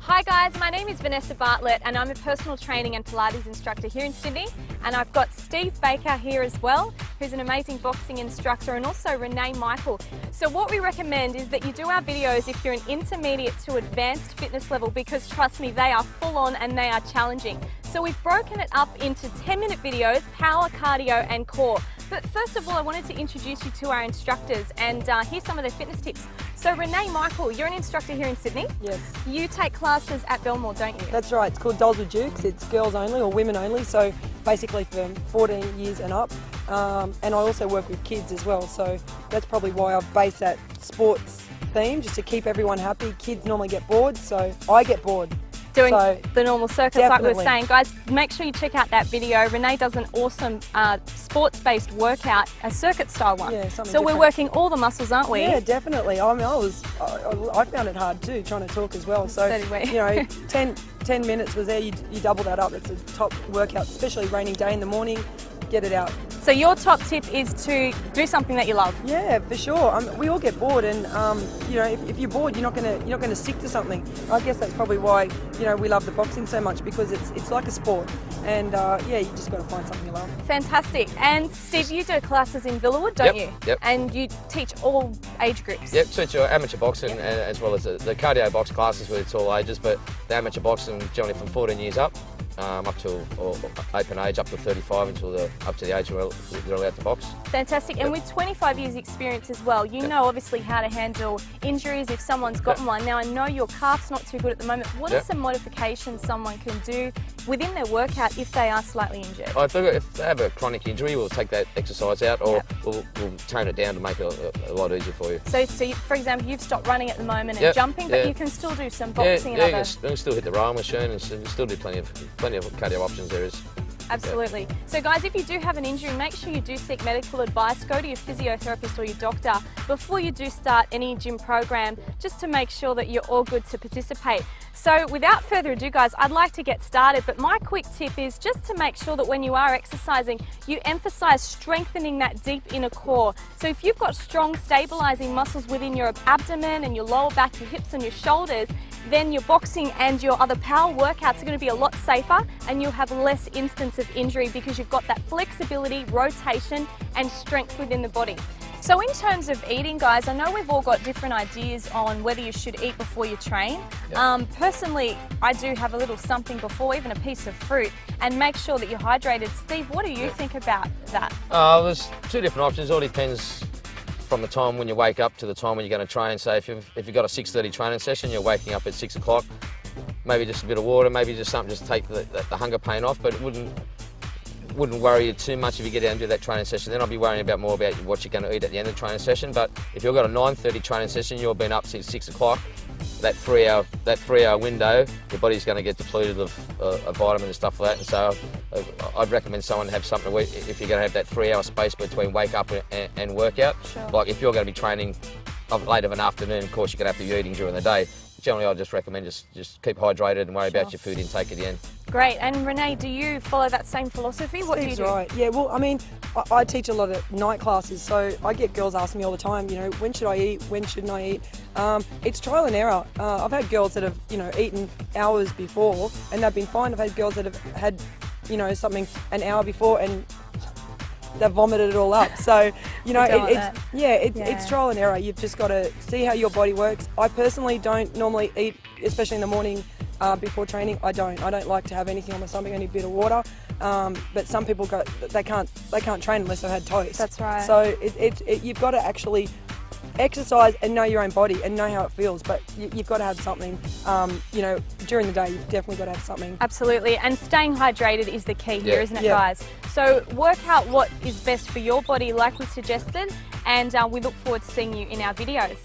Hi guys, my name is Vanessa Bartlett and I'm a personal training and Pilates instructor here in Sydney, and I've got Steve Baker here as well, who's an amazing boxing instructor, and also Renae Michael. So what we recommend is that you do our videos if you're an intermediate to advanced fitness level, because trust me, they are full on and they are challenging. So we've broken it up into 10-minute videos, power, cardio and core. But first of all, I wanted to introduce you to our instructors and here's some of their fitness tips. So Renae Michael, you're an instructor here in Sydney. Yes. You take classes at Belmore, don't you? That's right. It's called Dolls with Dukes. It's girls only or women only, so basically from 14 years and up. And I also work with kids as well, so that's probably why I've based that sports theme, just to keep everyone happy. Kids normally get bored, so I get bored. Doing the normal circuits, definitely. like we were saying. Guys, make sure you check out that video. Renae does an awesome sports-based workout, a circuit-style one. Yeah, something so different. We're working all the muscles, aren't we? Yeah, definitely. I mean, I found it hard too, trying to talk as well. So, you know, 10 minutes was there, you double that up. It's a top workout, especially rainy day in the morning, get it out. So your top tip is to do something that you love. Yeah, for sure. We all get bored, and you know, if you're bored, you're not gonna stick to something. I guess that's probably why we love the boxing so much, because it's like a sport, and yeah, you just got to find something you love. Fantastic. And Steve, you do classes in Villawood, don't you? Yep. And you teach all age groups. Yep, so it's your amateur boxing as well as the cardio box classes where it's all ages, but the amateur boxing generally from 14 years up. Up to open age, up to 35 until up to the age where they're allowed to box. Fantastic. And with 25 years experience as well, you know obviously how to handle injuries if someone's gotten one. Now I know your calf's not too good at the moment. What are some modifications someone can do within their workout if they are slightly injured? If they have a chronic injury, we'll take that exercise out, or we'll tone it down to make it a lot easier for you. So for example, you've stopped running at the moment and jumping, but you can still do some boxing and other... you can still hit the rowing machine and still do plenty of cardio options there is. Absolutely. So guys, if you do have an injury, make sure you do seek medical advice. Go to your physiotherapist or your doctor before you do start any gym program, just to make sure that you're all good to participate. So without further ado guys, I'd like to get started, but my quick tip is just to make sure that when you are exercising, you emphasize strengthening that deep inner core. So if you've got strong stabilizing muscles within your abdomen and your lower back, your hips and your shoulders, then your boxing and your other power workouts are going to be a lot safer, and you'll have less instance of injury because you've got that flexibility, rotation and strength within the body. So in terms of eating guys, I know we've all got different ideas on whether you should eat before you train. Personally, I do have a little something before, even a piece of fruit, and make sure that you're hydrated. Steve, what do you think about that? There's two different options. It all depends from the time when you wake up to the time when you're going to train. So if you've got a 6:30 training session, you're waking up at 6 o'clock, maybe just a bit of water, maybe just something just to take the hunger pain off, but it wouldn't worry you too much if you get down and do that training session. Then I'll be worrying more about what you're going to eat at the end of the training session. But if you've got a 9:30 training session, you've been up since 6 o'clock, that 3-hour window, your body's going to get depleted of vitamin and stuff like that. And so I'd recommend someone have something to eat if you're going to have that 3-hour space between wake up and workout. Sure. Like if you're going to be training late of an afternoon, of course you're going to have to be eating during the day. Generally, I'd just recommend just keep hydrated and worry about your food intake at the end. Great. And Renae, do you follow that same philosophy? What do you do? Right. Yeah, well, I mean, I teach a lot of night classes, so I get girls asking me all the time, when should I eat, when shouldn't I eat? It's trial and error. I've had girls that have, eaten hours before and they've been fine. I've had girls that have had, something an hour before and they've vomited it all up. So, it's trial and error. You've just got to see how your body works. I personally don't normally eat, especially in the morning before training. I don't like to have anything on my stomach, only a bit of water. But some people they can't train unless they've had toast. That's right. So you've got to actually exercise and know your own body and know how it feels, but you've got to have something, during the day. You've definitely got to have something. Absolutely, and staying hydrated is the key here, isn't it, guys? So work out what is best for your body like we suggested, and we look forward to seeing you in our videos.